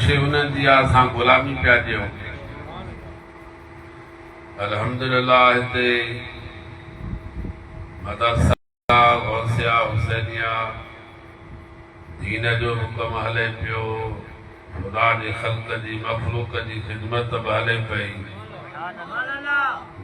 शइ उन्हनि जी आहे, असां ग़ुलामी पिया ॾियूं। अल्हम्दुलिल्लाह हिते मदरसा गौसिया हुसैनिया दीन जो हुकम हले पियो, खुदा जे ख़ल्क़ जी मखलूक जी ख़िदमत बि हले पई।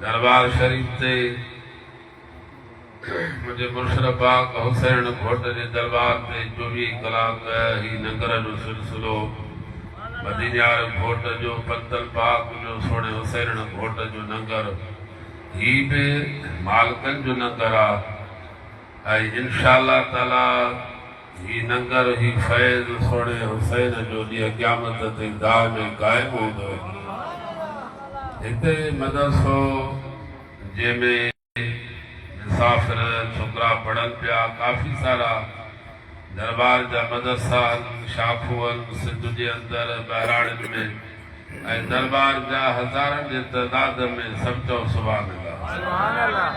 दरबार शरीफ ते मुंहिंजे मुर्शिद पाक हुसैन घोट जे दरबार ते 24 कलाक ही लंगर जो सिलसिलो, मदीनार घोट जो पंतल पाक जो सोने हुसैन घोट जो लंगर ही भी मालकन जो लंगर आहे। इंशाअल्लाह ताला ही लंगर ही फैज़ सोने हुसैन जो ॾींहुं क़यामत ते दाइम क़ाइम हूंदो। हिते मदरसो जंहिंमें मुसाफ़िर छोकरा पढ़न पिया, काफ़ी सारा दरबार जा मदरसा शाखूं सिंध जे अंदर बहराड़िन में, दरबार जा हज़ारनि जे तइदाद में, सब चओ सुभान अल्लाह,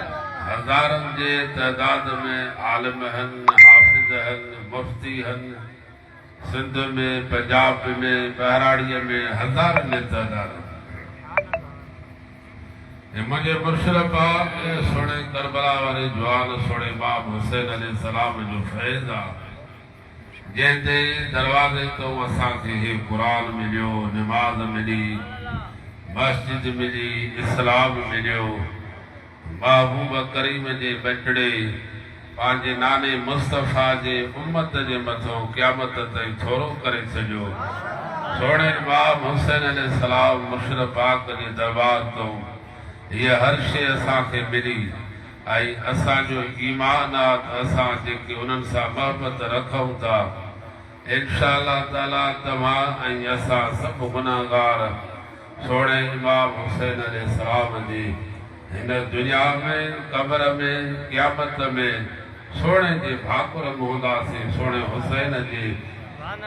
हज़ारनि जे तइदाद में आलिम आहिनि, हाफ़िज़ आहिनि, मुफ्ती आहिनि। सिंध में, पंजाब में, बहराड़ीअ में हज़ारनि जे तइदाद में। मुझे मुर्शिद पाक सोने करबला वाले जवान सोने इमाम हुसैन अलैहिस्सलाम जो फैज़ आहे, जंहिंजे दरवाज़े तो असांखे हे क़ुरान मिलियो, नमाज़ मिली, मस्जिद मिली, इस्लाम मिलियो। महबूब करीम जे बचड़े पंहिंजे नाने मुस्तफ़ा जे उम्मत जे मथों क़यामत ताईं थोरो करे छॾियो। सोने इमाम हुसैन अलैहिस्सलाम मुर्शिद पाक जे दरबार तो ये हर शइ असांखे मिली। असांजो ईमान आहे त असां जेके उन्हनि सां मोहबत रखूं था, इंशाअल्लाह ताला तव्हां ऐं असां सभु गुनाहगार सोने इमाम हुसैन अलैहिस्सलाम जी हिन दुनिया में, क़ब्र में, क़यामत में सोने जे भाकुर में हूंदासीं, सोने हुसैन जे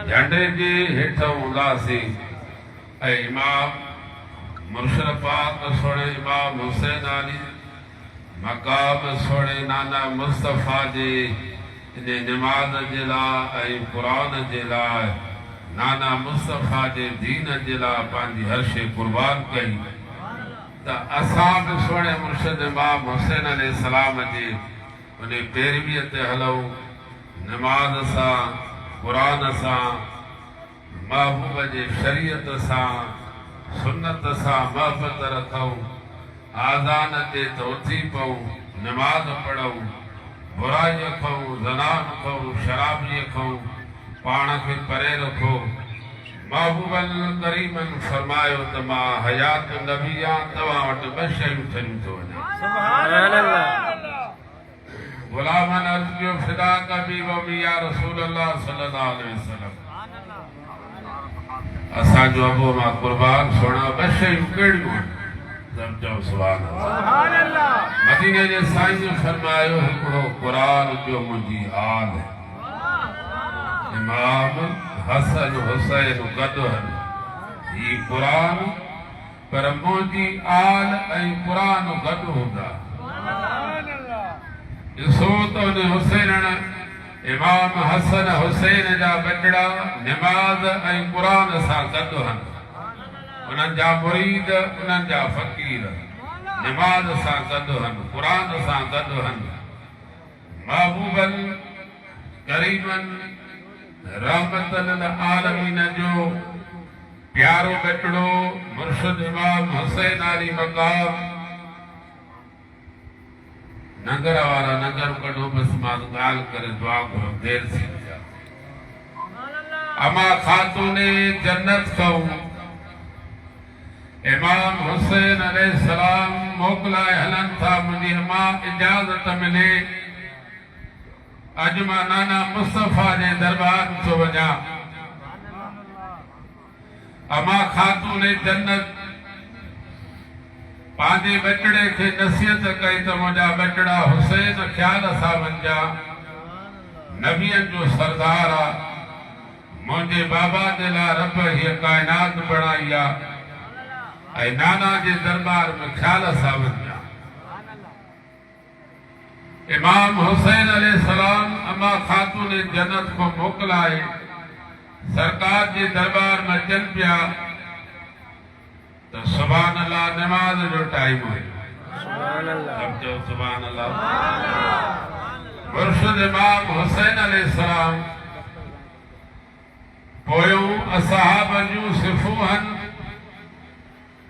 झंडे जे हेठि हूंदासीं। ऐं इमाम मुर्शिद पाक सोने इमाम हुसैन अली मकाम सोने नाना मुस्तफ़ा जे नमाज जे लाइ ऐं क़ुरान जे लाइ, नाना मुस्तफ़ा जे दीन जे लाइ पंहिंजी हर शइ क़ुर्बान कई। त असां बि सोने मुर्शिद इमाम हुसैन अलैहिस्सलाम जे उन पैरवीअ ते हलूं, नमाज सां, क़ुरान सां, महबूब जे शरीयत सां, सुन्नत सां मोहबत रखूं, आज़ान ते त उथी पऊं, नमाज़ पढ़ूं, बुराई खाऊं, ज़नान खाऊं, शराबी खाऊं, पाण खे परे रखो। महबूबन करीमन फरमायो त मां हयात नबी आहियां, तव्हां वटि 2 शयूं छॾियूं थो वञां। गुलामन अर्ज़ कयो फिदा कबी वमी या रसूल अल्लाह सल्लल्लाहु अलैहि वसल्लम, असांजो अबो मां कुर्बान सोना 2 शयूं कहिड़ियूं आहिनि? सब चओ सुभान अल्लाह। मदीने जे साईं फरमायो हिकिड़ो क़ुरान जो मुंहिंजी आल है, इमाम हसन हुसैन गॾु आहिनि, ही क़ुरान पर मुंहिंजी आल ऐं क़ुरान गॾु हूंदा। ॾिसो त उन हुसैन इमाम हसन हुसैन जा बचड़ा नमाज ऐं क़ुरान सां गॾु आहिनि। उन्हनि जा मुरीद, उन्हनि जा फ़कीर नमाज सां गॾु आहिनि, क़ुरान सां गॾु आहिनि। महबूबन करीमन रहमतन आलमीन जो प्यारो बचड़ो मुर्शिद इमाम हुसैन अली मकाम। नगर वारा नगर कढो, बस मां ॻाल्हि करे दुआ करो, देर थी वई। अमा खातूने जन्नत खाऊं इमाम हुसैन अलैहिस्सलाम मोकलाए हलन था। मुझे अमा इजाजत मिले, अज मां नाना मुस्तफ़ा जे दरबार तो वञा। अमा खातून जन्नत पांजे बचड़े के नसीहत कई तो मुझा बचड़ा हुसैन ख्याल सां वञा। नबियन जो सरदार आ, मुझे बाबा जे लाइ रब ये कायनात बनाई आ, नाना जे दरबार में ख्याल सां वञा। इमाम हुसैन अलैहिस्सलाम अमा खातून जन्नत को मोकलाए सरकार जे दरबार में अचन पिया तो सुभान अल्लाह नमाज जो टाइम है। समझो सुभान अल्लाह। मुर्शिद इमाम हुसैन अलैहिस्सलाम पोयों असहाब जूं सिफ़ूं हन,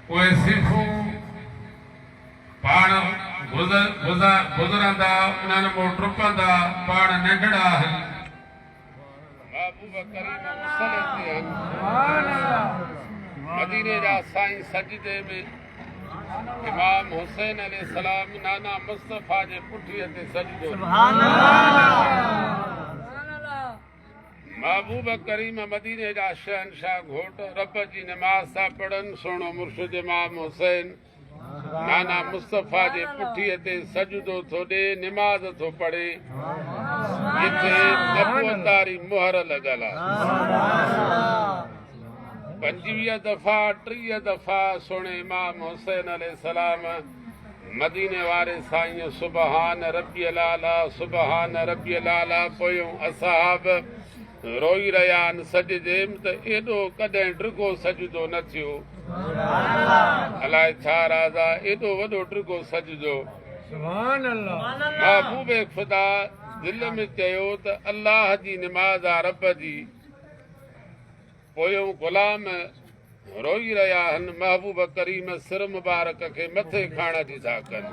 उहे सिफ़ूं पाण गुज़रंदा उन्हनि मां टुपंदा पाण नंढड़ा हन। मदीने जा साईं सजदे में इमाम हुसैन अलैहिस्सलाम नाना मुस्तफा जे पुठीअ ते सजदो। महबूब करीम मदीने जा शहनशाह घोट रब जी नमाज़ था पढ़नि। सुहिणो मुर्शिद इमाम हुसैन नाना मुस्तफा जे पुठीअ ते सजदो थो ॾे, निमाज़ थो पढ़े, जिथे नबूवत वारी मुहर लॻल आहे। 25 दफ़ा 30 दफ़ा सुहिणे इमाम हुसैन अलैहिस्सलाम मदीने वारे साईं सुबहान रब्बियल आला सुबहान रब्बियल आला पोयों असहाब रोई रहिया आहिनि सजदे में। त एॾो कॾहिं ड्रिगो सजदो न थियो, अलाए छा राज़ आहे, एॾो वॾो ड्रिगो सजदो। महबूब खुदा दिल में चयो त अल्लाह जी निमाज़ आहे रब जी, पोयों गुलाम रोई रहिया आहिनि। महबूब करीम सिर मुबारक खे मथे खाइण जी था कनि।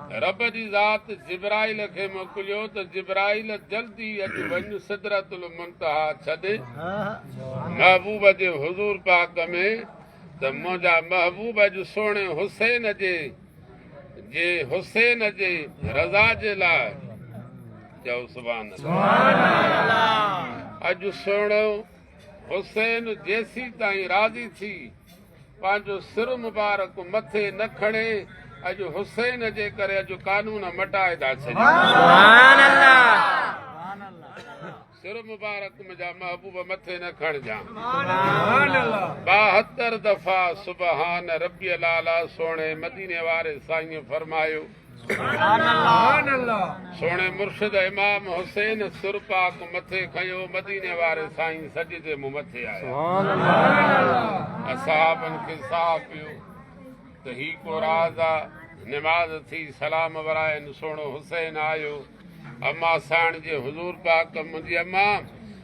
रब जी ज़ात जिब्राइल खे मोकिलियो त जिब्राइल जल्दी अचु वञ सिदरतुल मुंतहा छॾे महबूब जे हुज़ूर पाक में, त मुंहिंजा महबूब अॼु सुहिणे हुसैन जे रज़ा जे लाइ चओ सुभान अल्लाह। अॼु सुहिणो हुसैन जेसी ताईं राज़ी थी पंहिंजो सिर मुबारक मथे न खणे, अॼु हुसैन जे करे अॼु कानून मटाए था छॾियो। सिर मुबारक मुंहिंजा महबूब मथे न खणजां। 72 दफ़ा सुबहान रब्बियल आला सुहिणे मदीने वारे साईं फरमायो। सुहिणे मुर्शिद इमाम हुसैन सिर पाक मथे खयो, मदीने वारे साईं सजदे मूं मथे आया। असहाबनि खे साह पियो त ही को राज़ आहे। निमाज़ थी सलाम वराइनि, सुहिणो हुसैन आयो। अम्मा साण जे हुज़ूर पाक मुंहिंजी अम्मा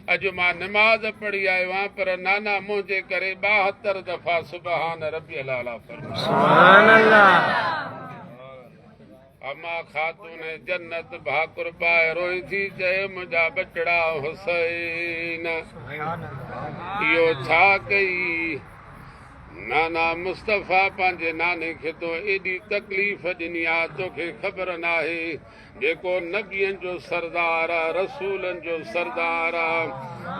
अॼु मां निमाज़ पढ़ी आयो आहियां, पर नाना मुंहिंजे करे 72 दफ़ा सुबहान रब्बियल आला फरमायो। अम्मा खातून जन्नत भाकुर पाए रोई थी चए मुंहिंजा बचड़ा हुसैन इहो छा कई। नाना मुस्तफा पंहिंजे नाने खे तो एॾी तकलीफ़ ॾिनी आहे, तोखे ख़बर नाहे जेको नबियनि जो सरदार आहे, रसूलनि जो सरदार आहे,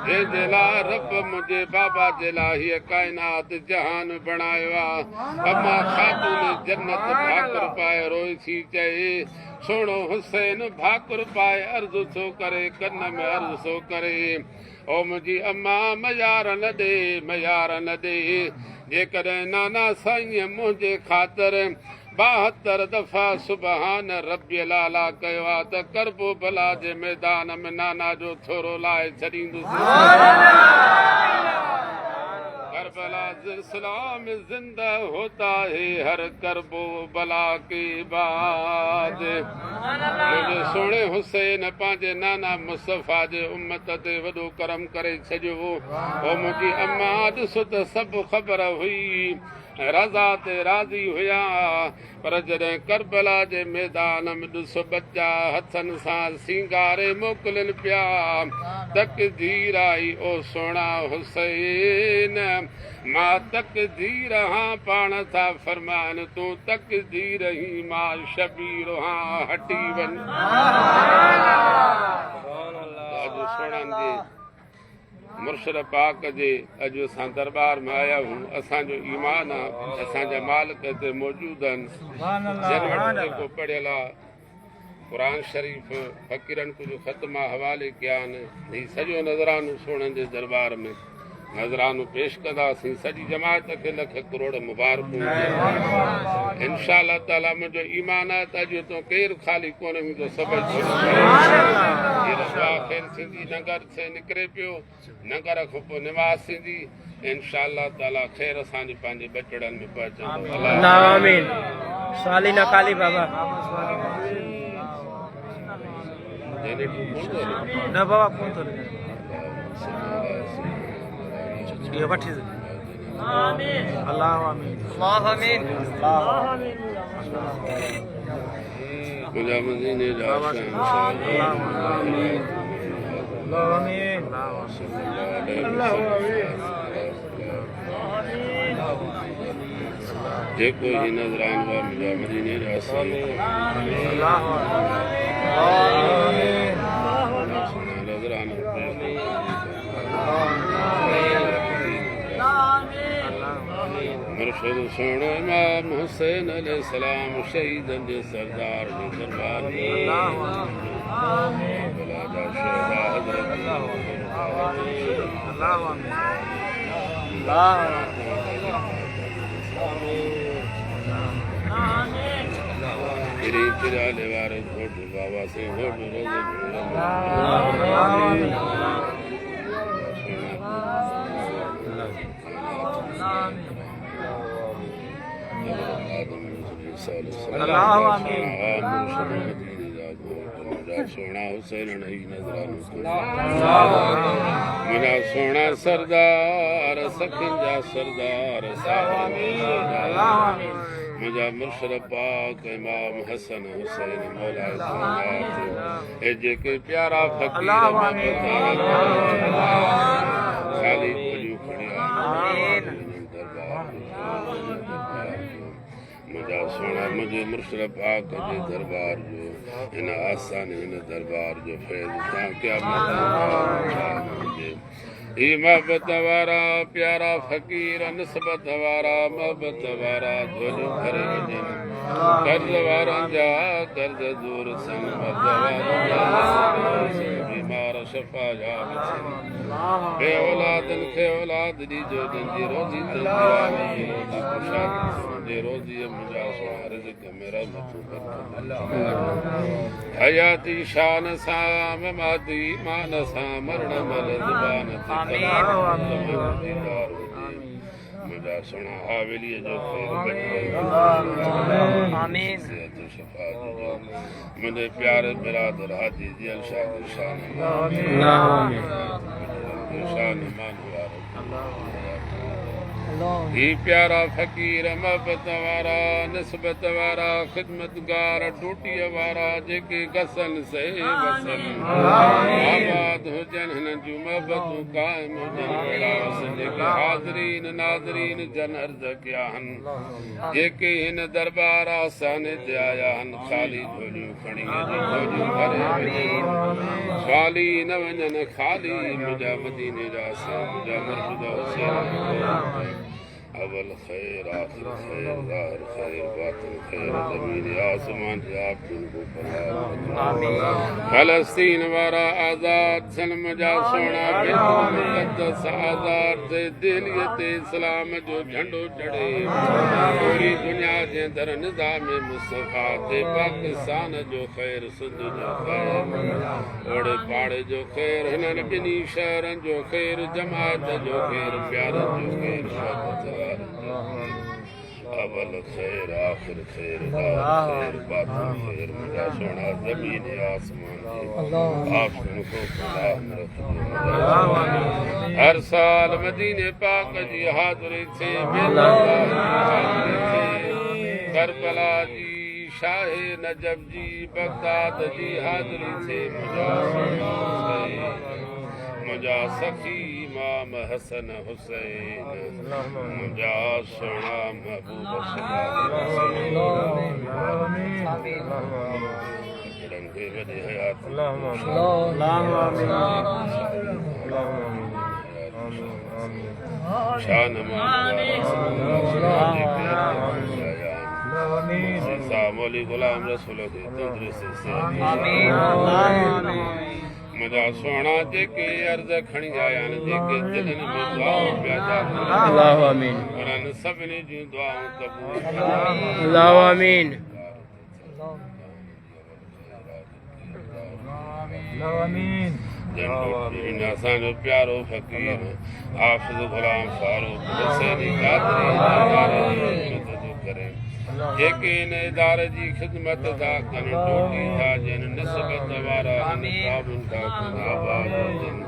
जंहिंजे लाइ रब मुंहिंजे बाबा जे लाइ हीअ काइनात जहान बणायो आहे। अम्मा खातून जन्नत भाकुर पाए रोई थी चए सुहिणो हुसैन भाकुर पाए अर्ज़ु थो करे, कन में अर्ज़ु थो करे, ओ मुंहिंजी अम्मा मयार न ॾे मयार न ॾे। जेकॾहिं नाना साईं मुंहिंजे ख़ातिर 72 दफ़ा सुबहान रब्बियल आला कयो आहे त करबो भला जे मैदान में नाना जो थोरो लाए छॾींदुसि। करबला इस्लाम जिंदा होता है हर करबो भला के बाद। मुंहिंजे सुहिणे हुसैन पंहिंजे नाना मुस्तफा जे उम्मत ते वॾो करम करे छॾियो। ओ मुंहिंजी अम्मा ॾिसो त सभु ख़बर हुई, रज़ा ते राज़ी हुया, पर जॾहिं करबला जे मैदान में ॾिसो बच्चा हथनि सां सिंगारे मोकिलनि पिया, तकदीर आई ओ सुहिणा हुसैन मां तकदीर हां पाण था फरमाइनि तूं तकदीर ई मां शबीर हां हटी वञ। अॼु सुहिणनि जे मुर्शिद पाक जे अॼु असां दरबार में आया आहियूं। असांजो ईमान आहे असांजा मालिक हिते मौजूदु आहिनि, जिन वटि जेको पढ़ियल आहे क़ुरान शरीफ़ फ़क़ीरनि कुझु ख़तमा हवाले कया आहिनि। हीउ सॼो नज़रानो सुहिणनि जे दरबार में नज़रानो पेश कंदासीं सॼी जमात खे लख करोड़ मुबारकूं इंशाअल्लाह ताला मुंहिंजो ईमान आहे त अॼु तो केरु ख़ाली कोन्हे मुंहिंजो सभु ख़ैर थींदी नगर से निकिरे पियो नगर खां पोइ निमाज़ थींदी इंशाअल्लाह ताला ख़ैर असांजे पंहिंजे बचड़नि में पहुचंदो आमीन सालिना काली बाबा न बाबा कौन तो ये वठी आमीन अल्लाह आमीन अल्लाह आमीन अल्लाह आमीन मुझे मदीने जा अल्लाह आमीन अल्लाह आमीन अल्लाह आमीन जे कोई नजरान व मुझे मदीने जा अल्लाह आमीन नजरान मुर्शिद सोनो इमाम हुसैन अलैहिस्सलाम शहीदन जे सरदार जे दरबार बलादा शहदा हजरत तेरी पिराले वारे घोट बाबा से घोट रोज़े सोना हुसैन नहीं नजरानो मुझा सोना सरदार सखिन जा सरदार मुझा मुर्शद पाक इमाम हसन हुसैन मौला ए जेके प्यारा फकीर खाली खुलियूं खड़िया मुझा सोना मुझे मुर्शद पाक जे दरबार जो इन आसान इन दरबार जो फैज़ तां क्या ही मोहब्बत वारा प्यारा फकीर निस्बत वारा मोहब्बत वारा झोलियूं भरे वञनि कर्ज़ वारनि जा कर्ज़ दूर सन मर्द वारनि जा बीमार शफ़ा जा बे औलादनि खे औलाद ॾिजो जंहिंजी रोज़ी जे रोज़ी मुंहिंजा सोना रिज़्क़ में रहमत हयाती शान सां ममाती ईमान सां मरण मल ज़ुबान मुझा सोना हावेलीअ जो आमीन मुझे प्यारे बिरादर हाजी दियल शाह शान मान ही प्यारा फकीर मोहब्बत वारा निस्बत वारा खिदमतगार ड्यूटीअ वारा जेके गसन से वसन आबाद हुजन हिन जूं मोहब्बतूं क़ाइम हुजन जेके हाज़रीन नाज़रीन जन अर्ज़ कया आहिनि जेके हिन दरबार आसाने ते आया आहिनि ख़ाली झोलियूं खणी झोलियूं भरे ख़ाली न वञनि ख़ाली मुंहिंजा मदीने जा मुंहिंजा मुर्शिद हुसैन अवल खैर आखिर खैर ज़ाहिर खैर बातिन खैर ज़मीन आसमान आप जिनको फलस्तीन वारा आज़ाद सन मुझा सोना मुक़द्दस आज़ाद से दिलियत इस्लाम जो झंडो चढ़े पूरी दुनिया जे दर निज़ाम मुस्तफ़ा ते पाकिस्तान जो खैर सिंध जो खैर ओड़े पाड़े जो खैर हिननि ॿिन्ही शहरनि जो खैर जमात जो खैर प्यारनि जो खैर अवल खैर आखिर खैर खैर बातिन खैर मुझा सोना ज़मीन आसमान आप को हर साल मदीने पाक जी हाज़िरी थे करबला जी शाह नजब जी बगदाद जी हाज़िरी थे मुझा सखी इमाम हसन हुसैन मुझा सोना महबूब रंगे वॾे हयात शान मौली गुलाम रसूल के तंदुरुस्ती से मुझा सोना जेके अर्ज खणी आया न जेके दिलनि में दुआऊं प्यादा अल्लाह आमीन उन्हनि सभिनी जूं दुआऊं क़बूल अल्लाह आमीन जन असांजो प्यारो फ़क़ीर हाफ़िज़ ग़ुलाम फारूक हुसैनी क़ादरी मदद करे जेके इन इदारे जी ख़िदमत था कनि टोटी था जिन निस्बत वारा इन काबुन था कनि आबाद हुजनि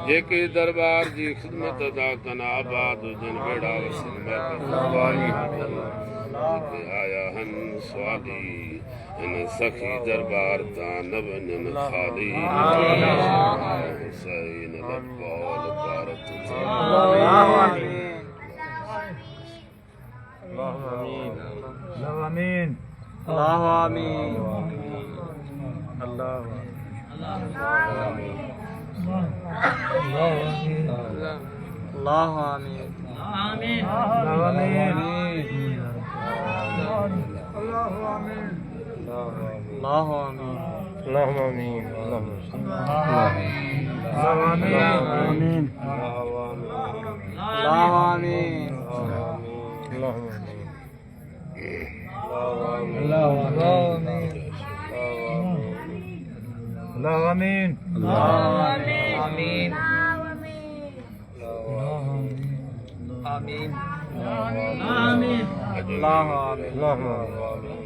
जेके दरबार जी ख़िदमत था कनि आबाद हुजनि बेड़ा वसिल महफ़िज़ आया हन स्वाली इन सखी दरबार ता न वञन ख़ाली हुसैन लक़ौल भारत आमीन अल्लाह आमीन अल्लाह अल्लाह आमीन आमीन अल्लाह आमीन अल्लाह आमीन अल्लाह आमीन अल्लाह आमीन अल्लाह आमीन अल्लाह आमीन अल्लाह आमीन आमीन आमीन आमीन अल्लाह